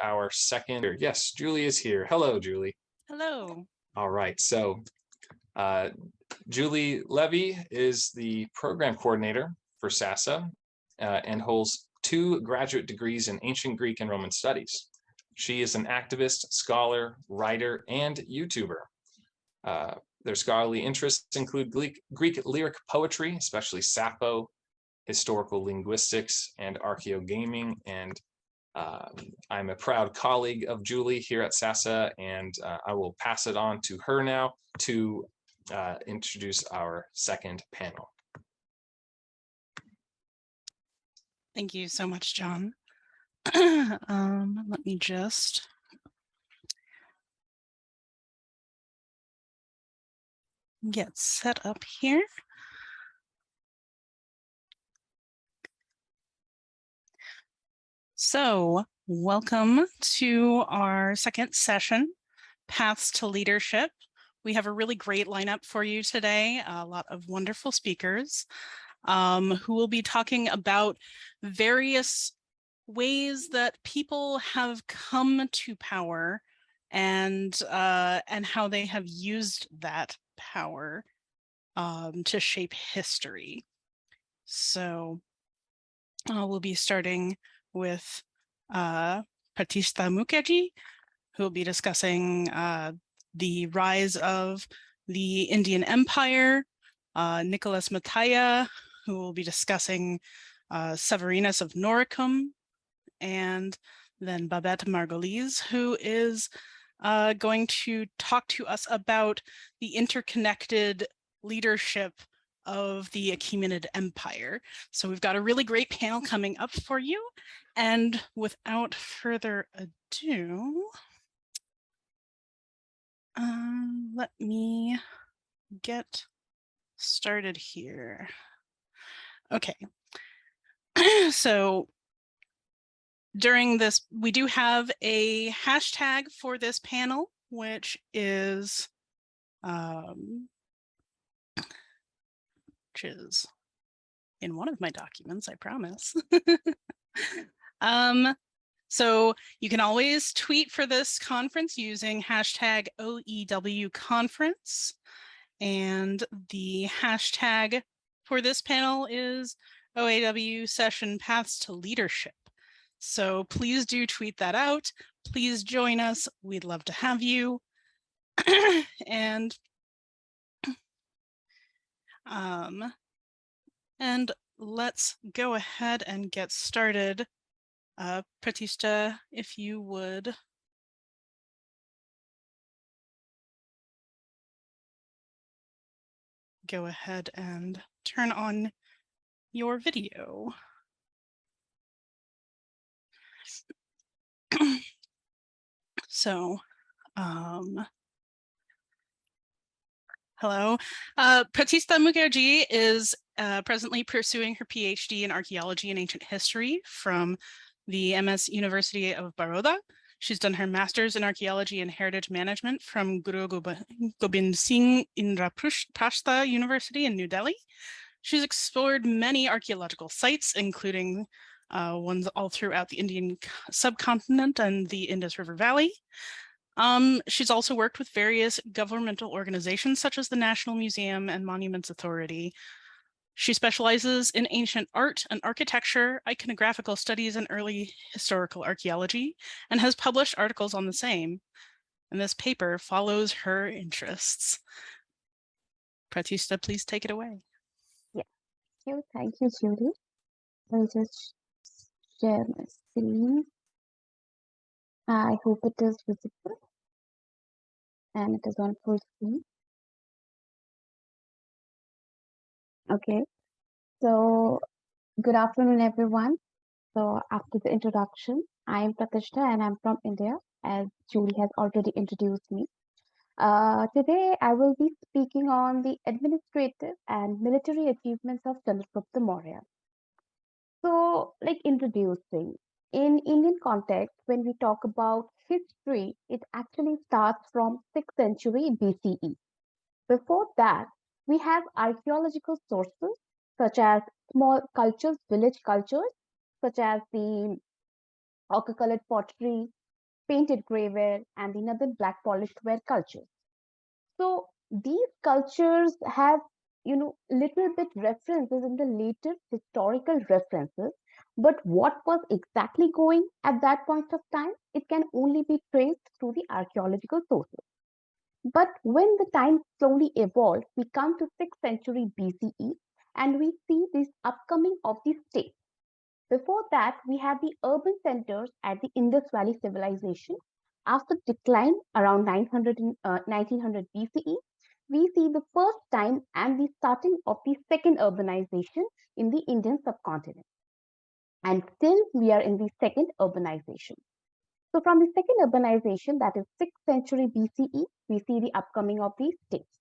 our second. Yes, Julie is here. Hello, Julie. Hello. All right. So Julie Levy is the program coordinator for SASA and holds 2 graduate degrees in ancient Greek and Roman studies. She is an activist, scholar, writer, and YouTuber. Their scholarly interests include Greek lyric poetry, especially Sappho, historical linguistics, and archaeogaming. And I'm a proud colleague of Julie here at SASA, and I will pass it on to her now to introduce our second panel. Thank you so much, John. Let me just get set up here. So, welcome to our second session, Paths to Leadership. We have a really great lineup for you today, a lot of wonderful speakers who will be talking about various ways that people have come to power and how they have used that power to shape history. So we'll be starting with Pratishtha Mukherjee, who will be discussing the rise of the Indian Empire, Nicholas Mataya, who will be discussing Severinus of Noricum, and then Babette Margolise, who is going to talk to us about the interconnected leadership of the Achaemenid Empire. So we've got a really great panel coming up for you. And without further ado, let me get started here. Okay. So during this, we do have a hashtag for this panel, which is in one of my documents, I promise. So you can always tweet for this conference using hashtag OEW conference. And the hashtag for this panel is OAW session Paths to Leadership. So please do tweet that out. Please join us. We'd love to have you. And let's go ahead and get started. Pratishtha, if you would. Go ahead and turn on your video. So, hello. Pratishtha Mukherjee is presently pursuing her PhD in archaeology and ancient history from the MS University of Baroda. She's done her master's in archaeology and heritage management from Guru Gobind Singh Indraprastha University in New Delhi. She's explored many archaeological sites, including ones all throughout the Indian subcontinent and the Indus River Valley. She's also worked with various governmental organizations such as the National Museum and Monuments Authority. She specializes in ancient art and architecture, iconographical studies, and early historical archaeology, and has published articles on the same. And this paper follows her interests. Pratishtha, please take it away. Yeah, thank you, Julie. I'll just share my screen. I hope it is visible and it is on full screen. Okay, so good afternoon, everyone. So after the introduction, I am Pratishtha and I'm from India, as Julie has already introduced me. Today, I will be speaking on the administrative and military achievements of Chandragupta Maurya. So, like introducing, in Indian context, when we talk about history, it actually starts from 6th century BCE. Before that, we have archaeological sources such as small cultures, village cultures, such as the ochre-colored pottery, painted grey ware, and the northern black polished ware cultures. So these cultures have, little bit references in the later historical references, but what was exactly going at that point of time, it can only be traced through the archaeological sources. But when the time slowly evolved, we come to 6th century BCE and we see this upcoming of the state. Before that, we have the urban centers at the Indus Valley civilization. After decline around 1900 BCE, we see the first time and the starting of the second urbanization in the Indian subcontinent. And still, we are in the second urbanization. So from the second urbanization, that is 6th century BCE, we see the upcoming of these states.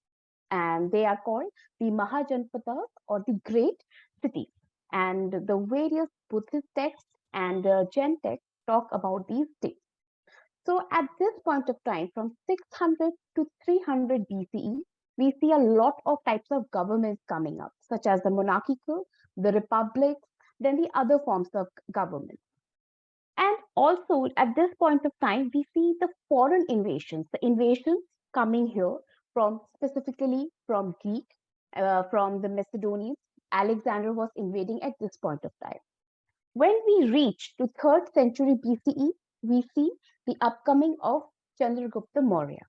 And they are called the Mahajanpadas or the great cities. And the various Buddhist texts and Jain texts talk about these states. So at this point of time, from 600 to 300 BCE, we see a lot of types of governments coming up, such as the monarchical, the republics, then the other forms of government. And also at this point of time, we see the foreign invasions, the invasions coming here from specifically from Greek, from the Macedonians. Alexander was invading at this point of time. When we reach to 3rd century BCE, we see the upcoming of Chandragupta Maurya.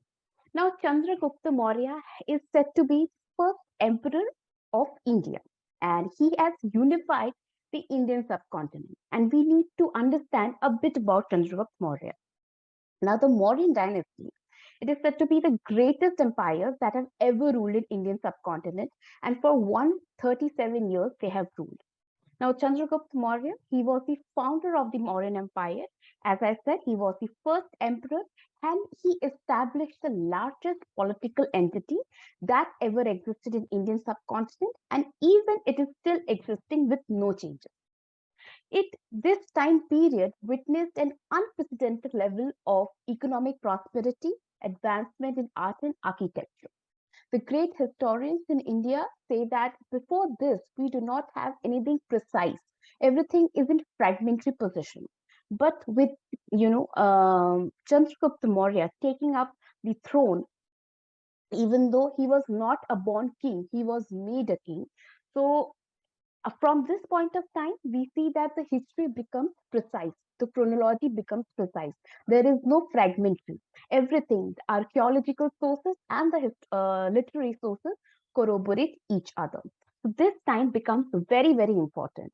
Now, Chandragupta Maurya is said to be first emperor of India, and he has unified the Indian subcontinent. And we need to understand a bit about Chandragupta Maurya. Now, the Mauryan dynasty, it is said to be the greatest empires that have ever ruled in Indian subcontinent, and for 137 years they have ruled. Now, Chandragupta Maurya, he was the founder of the Mauryan Empire. As I said, he was the first emperor and he established the largest political entity that ever existed in Indian subcontinent, and even it is still existing with no changes. This time period witnessed an unprecedented level of economic prosperity, advancement in art and architecture. The great historians in India say that before this, we do not have anything precise. Everything is in fragmentary position. But with, Chandragupta Maurya taking up the throne, even though he was not a born king, he was made a king. So from this point of time, we see that the history becomes precise. The chronology becomes precise. There is no fragmentary. Everything, the archaeological sources and the literary sources corroborate each other. So this time becomes very, very important.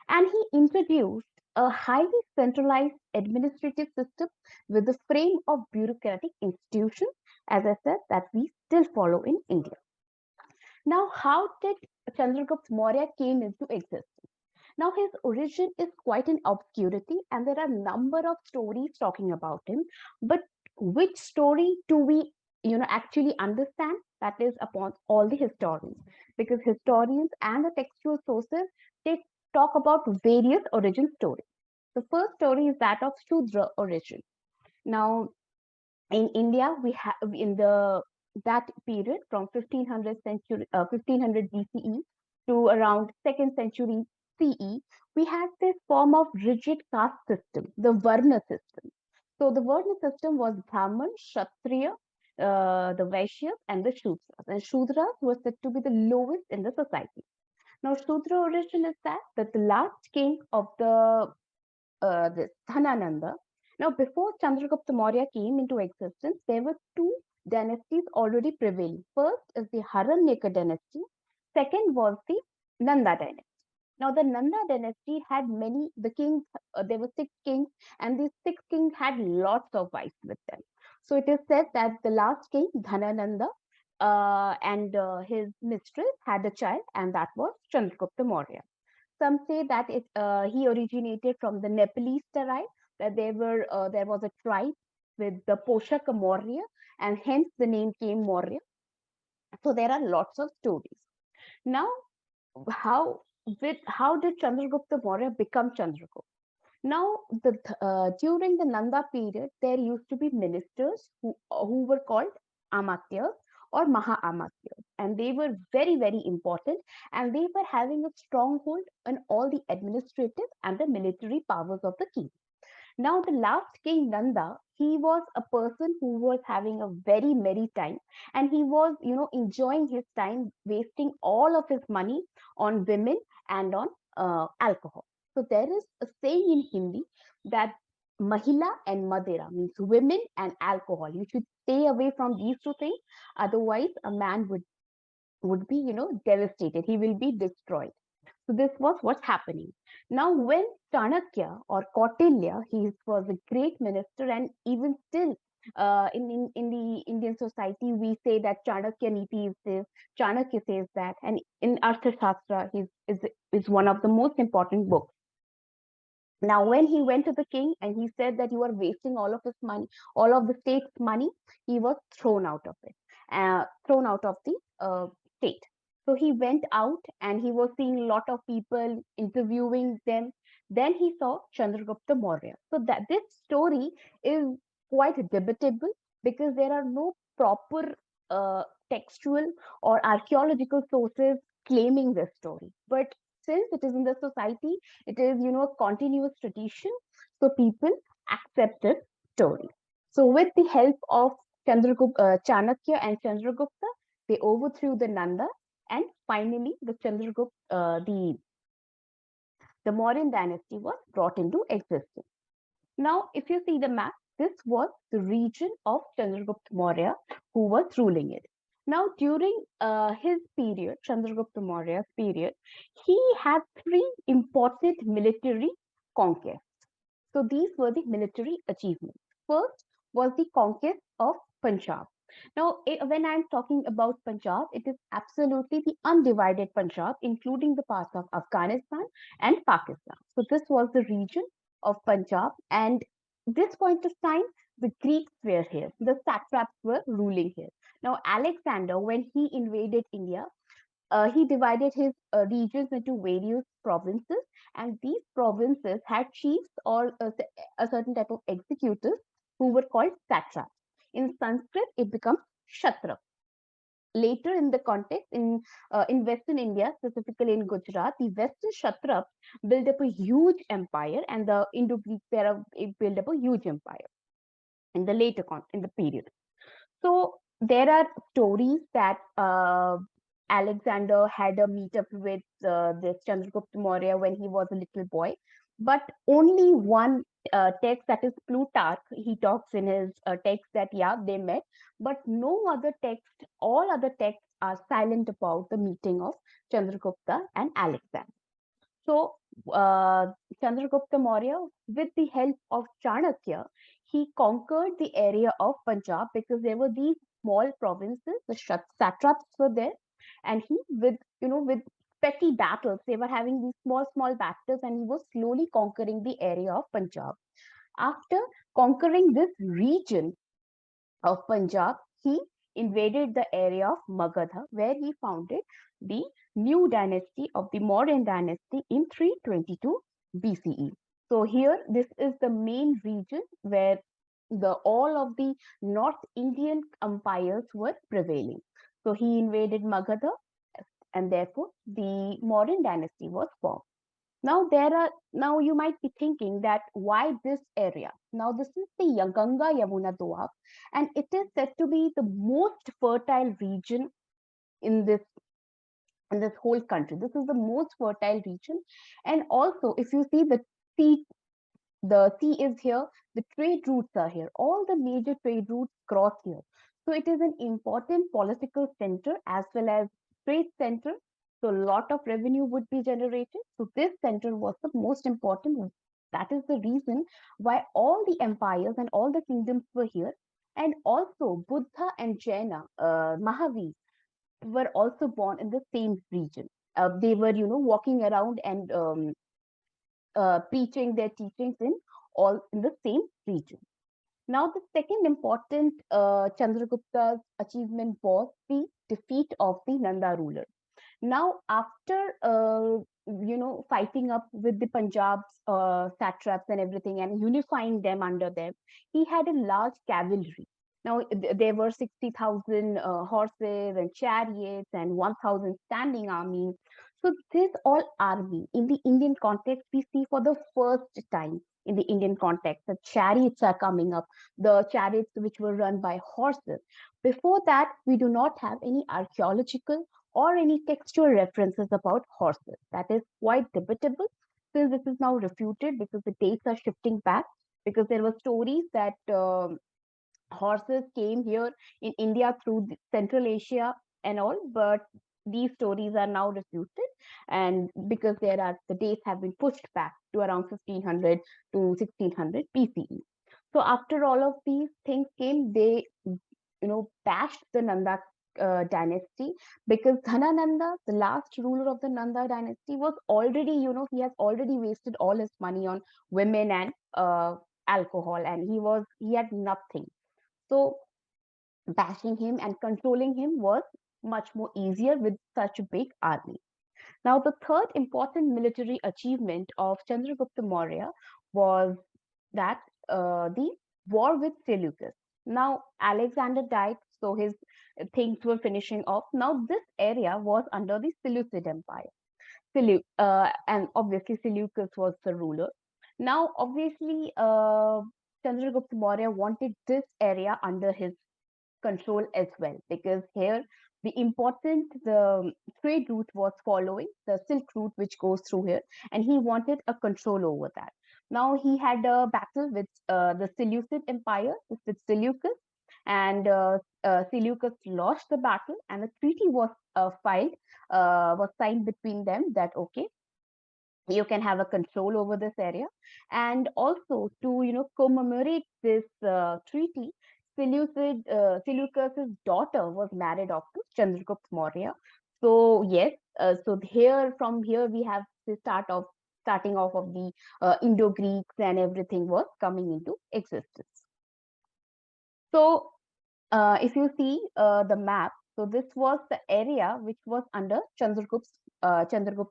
And he introduced a highly centralized administrative system with the frame of bureaucratic institutions, as I said, that we still follow in India. Now, how did Chandragupta Maurya came into existence? Now, his origin is quite an obscurity, and there are a number of stories talking about him. But which story do we, actually understand? That is upon all the historians, because historians and the textual sources, they talk about various origin stories. The first story is that of Shudra origin. Now, in India, we have in the that period from 1500 BCE to around 2nd century CE, we had this form of rigid caste system, the Varna system. So the Varna system was Brahman, Kshatriya, the Vaishyas, and the Shudras. And Shudras were said to be the lowest in the society. Now, Shudra origin is that the last king of this Dhanananda. Now, before Chandragupta Maurya came into existence, there were two dynasties already prevailing. First is the Haranyaka dynasty. Second was the Nanda dynasty. Now, the Nanda dynasty had the kings, there were 6 kings, and these 6 kings had lots of wives with them. So it is said that the last king, Dhanananda, and his mistress had a child, and that was Chandragupta Maurya. Some say that he originated from the Nepalese tribe, that there was a tribe with the Poshaka Maurya, and hence the name came Maurya. So there are lots of stories. Now, how did Chandragupta Maurya become Chandragupta? Now, during the Nanda period, there used to be ministers who were called Amatyas or Maha Amatyas, and they were very, very important, and they were having a stronghold on all the administrative and the military powers of the king. Now, the last king Nanda, he was a person who was having a very merry time, and he was, enjoying his time, wasting all of his money on women and on alcohol. So there is a saying in Hindi that Mahila and Madera means women and alcohol. You should stay away from these two things. Otherwise, a man would be, devastated. He will be destroyed. So this was what's happening. Now, when Chanakya or Kautilya, he was a great minister, and even still, in the Indian society, we say that Chanakya Niti is this, Chanakya says that, and in Arthashastra, is one of the most important books. Now, when he went to the king and he said that you are wasting all of his money, all of the state's money, he was thrown out of it, thrown out of the state. So he went out and he was seeing a lot of people interviewing them. Then he saw Chandragupta Maurya. So that this story is quite debatable because there are no proper textual or archaeological sources claiming this story. But since it is in the society, it is, a continuous tradition. So people accept this story. So with the help of Chanakya and Chandragupta, they overthrew the Nanda, and finally the Mauryan dynasty was brought into existence. Now, if you see the map, this was the region of Chandragupta Maurya who was ruling it. Now, during his period, Chandragupta Maurya's period, he had three important military conquests. So these were the military achievements. First was the conquest of Punjab. Now, when I'm talking about Punjab, it is absolutely the undivided Punjab, including the parts of Afghanistan and Pakistan. So this was the region of Punjab, and this point of time, the Greeks were here. The satraps were ruling here. Now, Alexander, when he invaded India, he divided his regions into various provinces, and these provinces had chiefs or a certain type of executors who were called satraps. In Sanskrit, it becomes Kshatrap. Later in the context, in Western India, specifically in Gujarat, the Western Kshatraps built up a huge empire, and the Indo-Greeks built up a huge empire in the in the period. So there are stories that Alexander had a meetup with this Chandragupta Maurya when he was a little boy, but only one text, that is Plutarch, he talks in his text that yeah, they met, but no other text, all other texts are silent about the meeting of Chandragupta and Alexander. So Chandragupta Maurya, with the help of Chanakya, he conquered the area of Punjab because there were these small provinces, the satraps were there, and he, with petty battles, they were having these small battles, and he was slowly conquering the area of Punjab. After conquering this region of Punjab, he invaded the area of Magadha, where he founded the new dynasty of the Mauryan dynasty in 322 BCE. So here, this is the main region where all of the North Indian empires were prevailing. So he invaded Magadha, and therefore the Mauryan dynasty was formed. Now you might be thinking that why this area? Now this is the Ganga Yamuna Doab, and it is said to be the most fertile region in this whole country. This is the most fertile region, and also if you see sea, the sea is here, the trade routes are here. All the major trade routes cross here. So it is an important political center as well as trade center. So a lot of revenue would be generated. So this center was the most important. That is the reason why all the empires and all the kingdoms were here. And also Buddha and Jaina, Mahavir, were also born in the same region. They were, walking around and preaching their teachings all in the same region. Now, the second important Chandragupta's achievement was the defeat of the Nanda ruler. Now, after fighting up with the Punjab's satraps and everything and unifying them under them, he had a large cavalry. Now, there were 60,000 horses and chariots and 1,000 standing army. So this all army in the Indian context we see for the first time. in the Indian context. The chariots are coming up, the chariots which were run by horses. Before that, we do not have any archaeological or any textual references about horses. That is quite debatable, since this is now refuted because the dates are shifting back, because there were stories that horses came here in India through Central Asia and all, but these stories are now refuted, and because the dates have been pushed back to around 1500 to 1600 BCE. So after all of these things came, they bashed the Nanda dynasty, because Dhanananda, the last ruler of the Nanda dynasty, was already, he has already wasted all his money on women and alcohol, and he had nothing. So bashing him and controlling him was much more easier with such a big army. Now, the third important military achievement of Chandragupta Maurya was that the war with Seleucus. Now, Alexander died, so his things were finishing off. Now, this area was under the Seleucid Empire. And obviously, Seleucus was the ruler. Now, obviously, Chandragupta Maurya wanted this area under his control as well, because here the trade route was following the Silk Route, which goes through here, and he wanted a control over that. Now he had a battle with the Seleucid Empire, with Seleucus, and Seleucus lost the battle, and a treaty was signed between them that okay, you can have a control over this area. And also to commemorate this treaty, Seleucus's daughter was married off to Chandragupta Maurya. So yes, so from here we have the starting off of the Indo-Greeks, and everything was coming into existence. So if you see the map, so this was the area which was under Chandragupta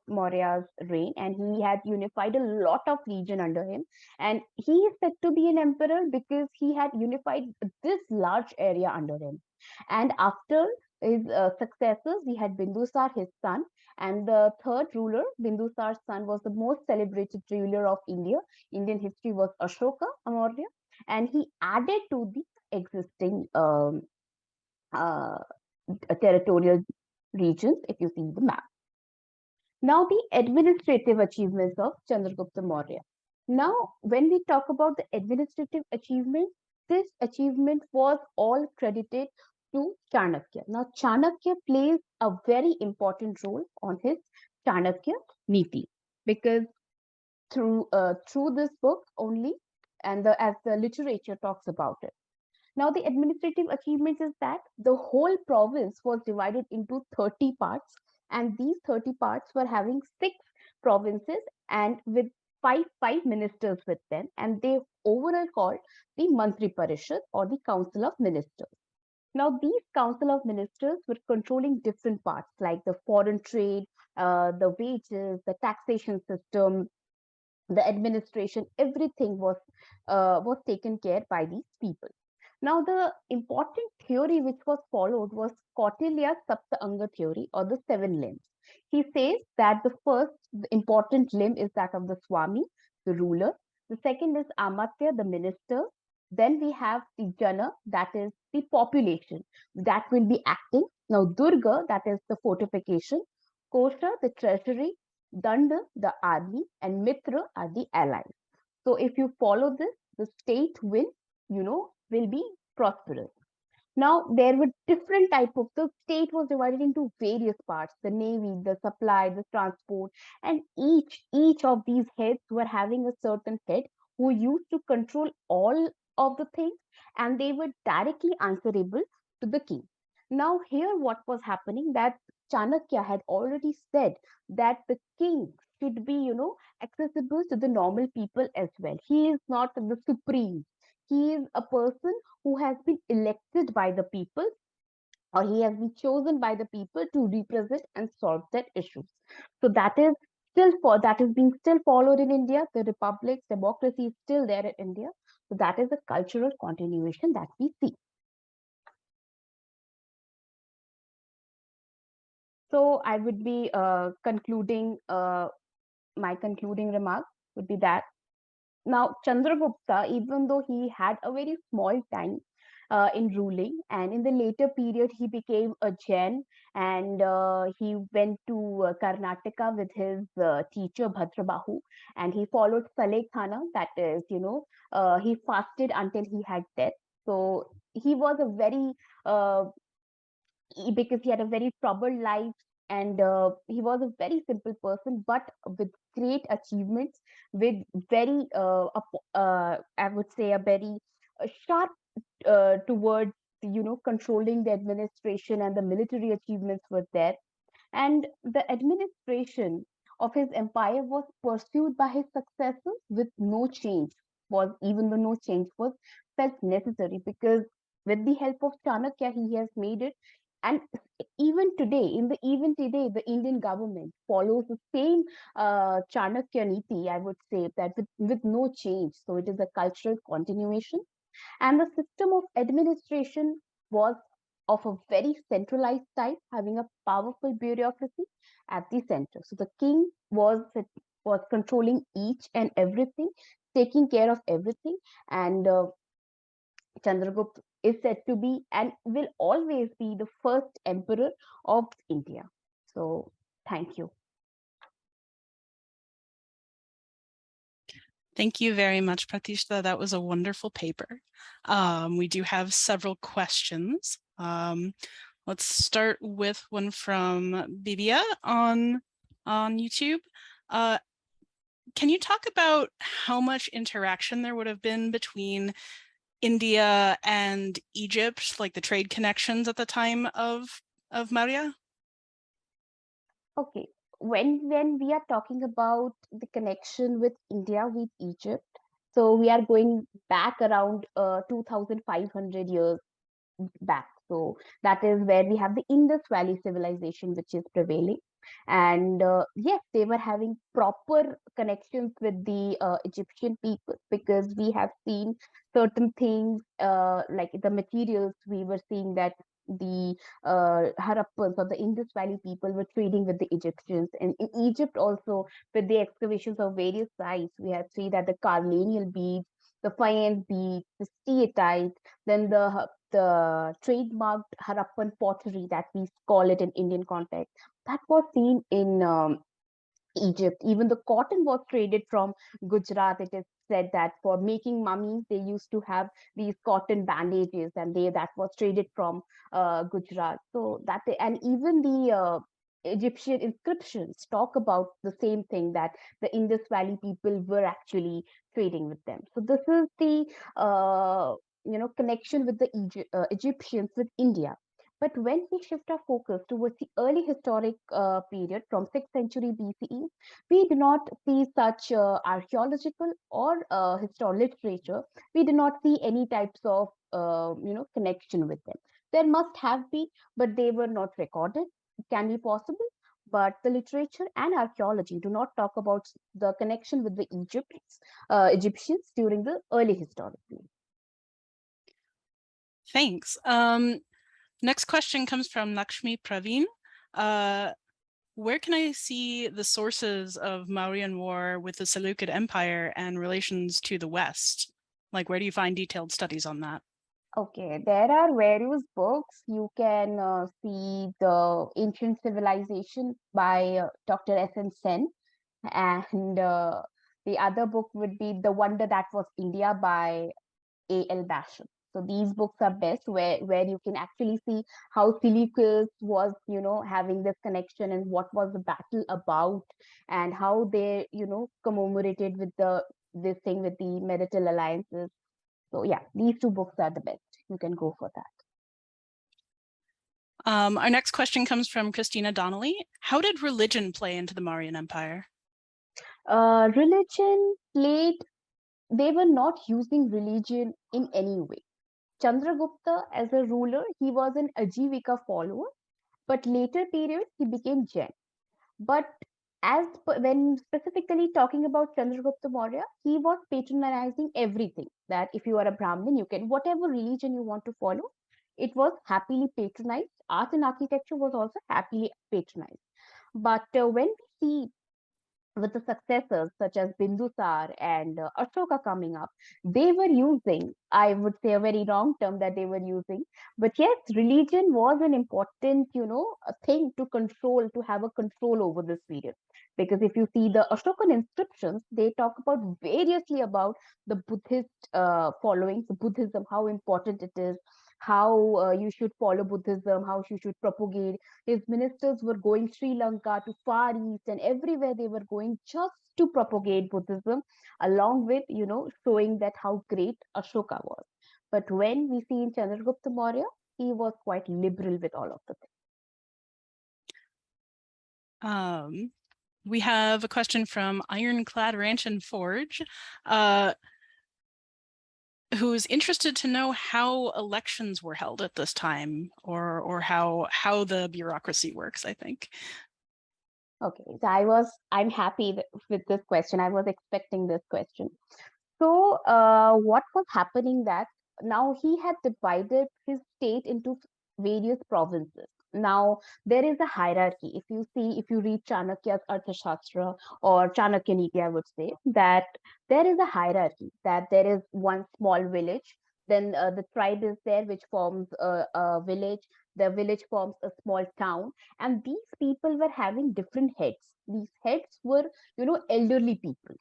Maurya's reign, and he had unified a lot of region under him. And he is said to be an emperor because he had unified this large area under him. And after his successors, we had Bindusar, his son, and the third ruler, Bindusar's son, was the most celebrated ruler of India. Indian history was Ashoka Maurya, and he added to the existing uh, territorial regions, if you see the map. Now, the administrative achievements of Chandragupta Maurya. Now, when we talk about the administrative achievement, this achievement was all credited to Chanakya. Now, Chanakya plays a very important role on his Chanakya Niti, because through this book only, and as the literature talks about it. Now, the administrative achievements is that the whole province was divided into 30 parts, and these 30 parts were having 6 provinces, and with five ministers with them, and they overall called the Mantri Parishad, or the Council of Ministers. Now, these Council of Ministers were controlling different parts like the foreign trade, the wages, the taxation system, the administration. Everything was taken care by these people. Now, the important theory which was followed was Kautilya's Sapta Anga theory, or the 7 limbs. He says that the first important limb is that of the Swami, the ruler. The second is Amatya, the minister. Then we have the Jana, that is the population, that will be acting. Now, Durga, that is the fortification. Kosha, the treasury. Danda, the army, and Mitra are the allies. So if you follow this, the state will be prosperous. Now, there were different type of, the state was divided into various parts: the navy, the supply, the transport, and each of these heads were having a certain head who used to control all of the things, and they were directly answerable to the king. Now, here what was happening, that Chanakya had already said that the king should be, accessible to the normal people as well. He is not the supreme. He is a person who has been elected by the people, or he has been chosen by the people to represent and solve their issues. So that is being still followed in India. The republic, democracy is still there in India. So that is a cultural continuation that we see. So I would be concluding, my concluding remarks would be that now Chandragupta, even though he had a very small time in ruling, and in the later period he became a Jain, and he went to Karnataka with his teacher Bhadrabahu, and he followed Salekhana. That is, he fasted until he had death. So he was a very uh, because he had a very troubled life, and he was a very simple person but with great achievements, with very I would say a very sharp towards controlling the administration, and the military achievements were there, and the administration of his empire was pursued by his successors with no change, was even though no change was felt necessary, because with the help of Chanakya he has made it. And even today the Indian government follows the same Chanakya Niti, I would say, that with no change. So it is a cultural continuation, and the system of administration was of a very centralized type, having a powerful bureaucracy at the center. So the king was controlling each and everything, taking care of everything, and Chandragupta is said to be and will always be the first emperor of India. So thank you. Thank you very much, Pratishtha. That was a wonderful paper. We do have several questions. Let's start with one from Bibia on YouTube. Can you talk about how much interaction there would have been between India and Egypt, like the trade connections at the time of Maurya? Okay, when we are talking about the connection with India with Egypt, so we are going back around 2,500 years back. So that is where we have the Indus Valley civilization, which is prevailing. And yes, they were having proper connections with the Egyptian people, because we have seen certain things like the materials. We were seeing that the Harappans or the Indus Valley people were trading with the Egyptians, and in Egypt also, with the excavations of various sites, we have seen that the Carnelian beads, the faience beads, the steatite, then the trademarked Harappan pottery that we call it in Indian context, that was seen in Egypt. Even the cotton was traded from Gujarat. It is said that for making mummies, they used to have these cotton bandages, and that was traded from Gujarat. So and even the Egyptian inscriptions talk about the same thing, that the Indus Valley people were actually trading with them. So this is the connection with the Egyptians with India. But when we shift our focus towards the early historic period from 6th century BCE, we do not see such archaeological or historical literature. We do not see any types of connection with them. There must have been, but they were not recorded. It can be possible, but the literature and archaeology do not talk about the connection with the Egyptians during the early historic period. Thanks. Next question comes from Lakshmi Praveen. Where can I see the sources of Mauryan War with the Seleucid Empire and relations to the West? Like, where do you find detailed studies on that? Okay, there are various books. You can see the Ancient Civilization by Dr. S.N. Sen, and the other book would be The Wonder That Was India by A.L. Basham. So these books are best, where you can actually see how Seleucus was, having this connection, and what was the battle about, and how they, commemorated with this thing with the marital alliances. So yeah, these two books are the best. You can go for that. Our next question comes from Christina Donnelly. How did religion play into the Mauryan Empire? Religion played, they were not using religion in any way. Chandragupta, as a ruler, he was an Ajivika follower, but later periods he became Jain. But when specifically talking about Chandragupta Maurya, he was patronizing everything. That if you are a Brahmin, you can, whatever religion you want to follow, it was happily patronized. Art and architecture was also happily patronized. But when we see with the successors such as Bindusar and Ashoka coming up, they were using, I would say, a very wrong term that they were using, but yes, religion was an important, a thing to control, to have a control over this period. Because if you see the Ashokan inscriptions, they talk about variously about the Buddhist followings, Buddhism, how important it is, how you should follow Buddhism, how you should propagate. His ministers were going Sri Lanka to Far East and everywhere they were going just to propagate Buddhism, along with, showing that how great Ashoka was. But when we see in Chandragupta Maurya, he was quite liberal with all of the things. We have a question from Ironclad Ranch and Forge, who's interested to know how elections were held at this time, or how the bureaucracy works, I think. Okay, so I'm happy with this question. I was expecting this question. So what was happening that now he had divided his state into various provinces. Now there is a hierarchy. If you read Chanakya's Arthashastra or Chanakya Niti, I would say that there is a hierarchy, that there is one small village, then the tribe is there, which forms a village. The village forms a small town, and these people were having different heads. These heads were, elderly people.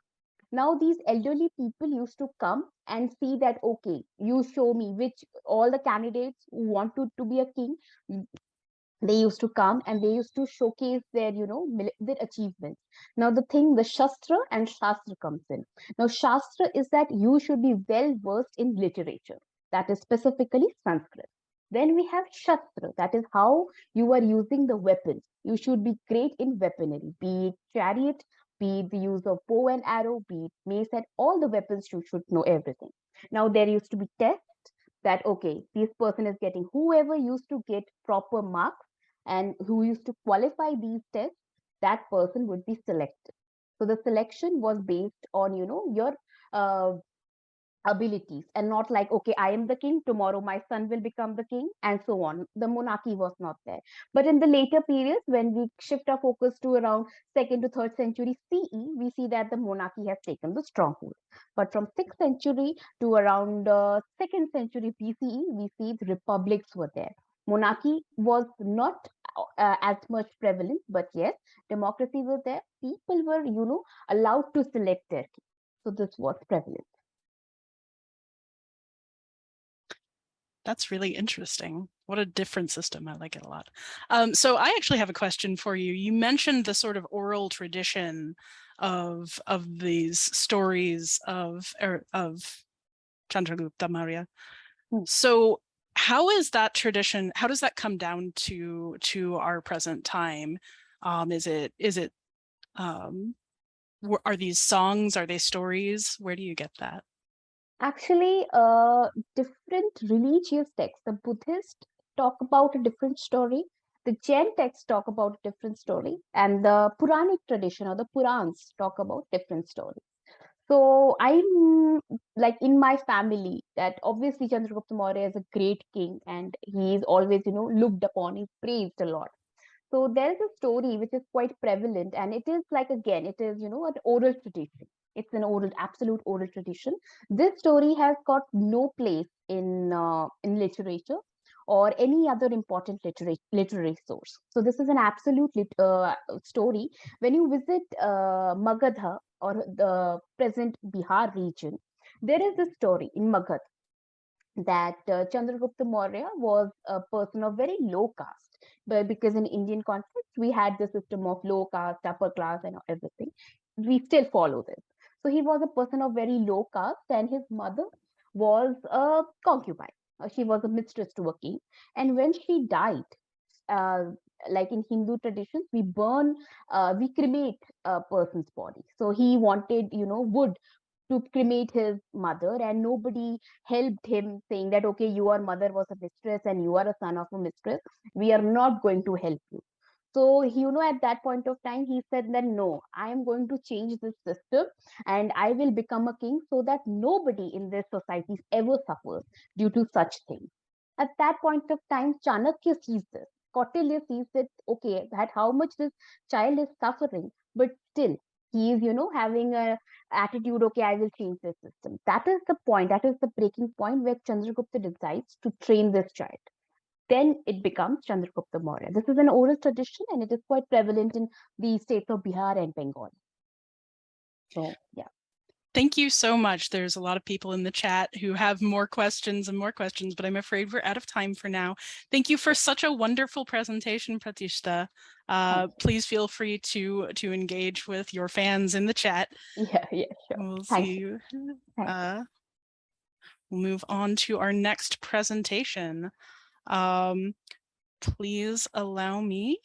Now these elderly people used to come and see that, okay, you show me which all the candidates who wanted to be a king, they used to come and they used to showcase their, their achievements. Now the thing, the Shastra and Shastra comes in. Now Shastra is that you should be well versed in literature, that is specifically Sanskrit. Then we have Shastra, that is how you are using the weapons. You should be great in weaponry, be it chariot, be it the use of bow and arrow, be it mace, and all the weapons you should know everything. Now there used to be tests, that okay, this person is getting, whoever used to get proper marks and who used to qualify these tests, that person would be selected. So the selection was based on, your uh, abilities, and not like, okay, I am the king, tomorrow my son will become the king, and so on. The monarchy was not there. But in the later periods, when we shift our focus to around 2nd to 3rd century CE, we see that the monarchy has taken the stronghold. But from 6th century to around 2nd century BCE, we see the republics were there. Monarchy was not as much prevalent, but yes, democracy was there. People were, allowed to select their king. So this was prevalent. That's really interesting. What a different system. I like it a lot. So I actually have a question for you. You mentioned the sort of oral tradition of these stories of Chandragupta Maurya. So how is that tradition, how does that come down to our present time? Are these songs? Are they stories? Where do you get that? Actually, different religious texts. The Buddhist talk about a different story. The Jain texts talk about a different story, and the Puranic tradition or the Purans talk about different stories. So I'm like in my family that obviously Chandragupta Maurya is a great king, and he is always, looked upon, he's praised a lot. So there is a story which is quite prevalent, and it is like, again, it is, an oral tradition. It's an oral, absolute oral tradition. This story has got no place in literature or any other important literary source. So this is an absolute story. When you visit Magadha or the present Bihar region, there is a story in Magadha that Chandragupta Maurya was a person of very low caste. But because in Indian context, we had the system of low caste, upper class, and everything. We still follow this. So he was a person of very low caste, and his mother was a concubine. She was a mistress to a king. And when she died, uh, like in Hindu traditions, we cremate a person's body. So he wanted, wood to cremate his mother, and nobody helped him, saying that, okay, your mother was a mistress and you are a son of a mistress, we are not going to help you. So at that point of time, he said that, no, I am going to change this system and I will become a king, so that nobody in this society ever suffers due to such things. At that point of time, Chanakya sees this. Kautilya sees that, okay, that how much this child is suffering, but still he is, having a attitude, okay, I will change this system. That is the point. That is the breaking point where Chandragupta decides to train this child. Then it becomes Chandragupta Maurya. This is an oral tradition and it is quite prevalent in the states of Bihar and Bengal. So, yeah. Thank you so much. There's a lot of people in the chat who have more questions, but I'm afraid we're out of time for now. Thank you for such a wonderful presentation, Pratishtha. Please feel free to engage with your fans in the chat. Yeah, sure. We'll Thank see you. We'll move on to our next presentation. Please allow me